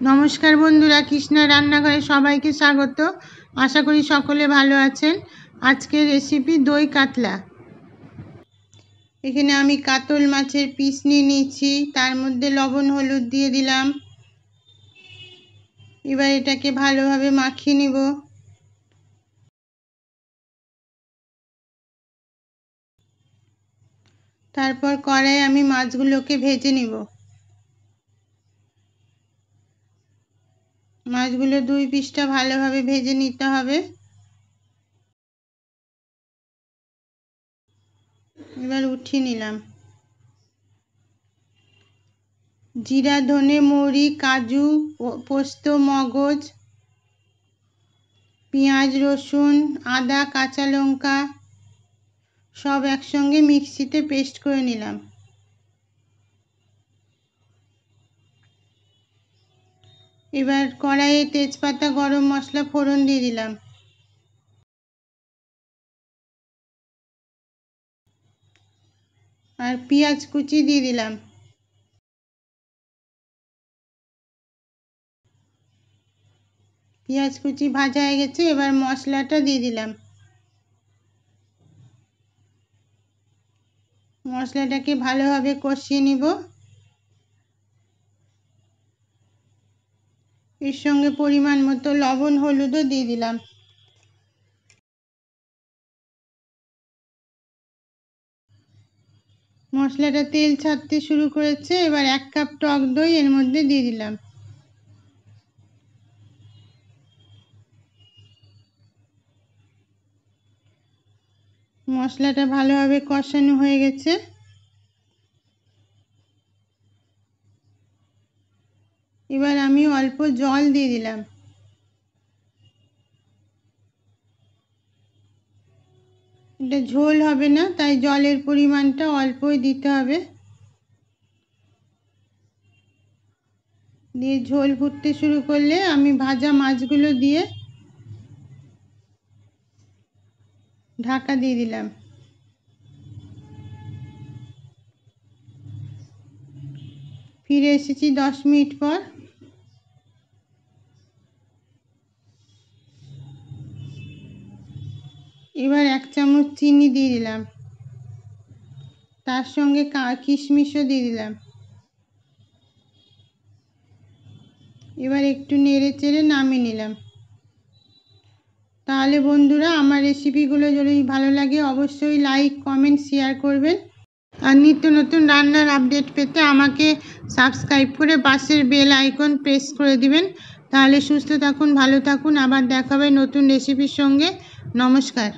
नमस्कार बंधुरा कृष्णा रान्नाघरे सबाइके स्वागत। आशा करी सकले भालो आछेन। आजकेर रेसिपि दई कातला। एखाने आमी कातल माछेर पिस निये निয়েছি, तार मध्य लवण हलुद दिए दिलाम। एबार एटाके भालोभाबे माखिये निब। तारपर कड़ाई आमी माछगुलोके भेजे निब। माछगुलो दुई पिसटा भालोभाबे भेजे निते हबे। एबार उठिये निलाम। जिरा धने मौरी काजू पोस्त मगज पेঁয়াজ रसुन आदा काँचा लंका सब एकसंगे मिक्सिते पेस्ट करे निलाम। एबार कड़ाइये तेजपाता गरम मसला फोड़न दिए दिलाम। और पेঁয়াজ कुचि दिए दिलाम। पेঁয়াজ कुचि भाजा हो गेছে, एबार मसलाटा दिए दिलाम। मसलाटाके भालोभाबे कषिये निब। एर संगे परिमाण मतो लवण हलुदो दिए दिलाम। मसलाटा तेल छाड़ते शुरू करेছে, एबार 1 কাপ टक दई एर मধ্যে दिए दिलाम। मसलाटा भालोभाबे कषानो হয়ে গেছে। एबार आमी अल्प जल दिए दिलाम। এটা ঝোল হবে না, তাই জলের পরিমাণটা অল্পই দিতে হবে। দিয়ে ঝোল ফুটতে শুরু করলে আমি ভাজা মাছগুলো দিয়ে ঢাকা দিয়ে দিলাম। ফিরে এসেছি 10 মিনিট পর। এবার 1 চামচ চিনি দিয়ে দিলাম। তার সঙ্গে কিশমিশও দিয়ে দিলাম। এবার একটু নেড়ে চেড়ে নামিয়ে নিলাম। তাহলে বন্ধুরা আমার রেসিপিগুলো যদি ভালো লাগে অবশ্যই লাইক কমেন্ট শেয়ার করবেন। আর নিত্য নতুন রান্নার আপডেট পেতে আমাকে সাবস্ক্রাইব করে পাশের বেল আইকন প্রেস করে দিবেন। তাহলে সুস্থ থাকুন, ভালো থাকুন। আবার দেখা হবে নতুন রেসিপির সঙ্গে। নমস্কার।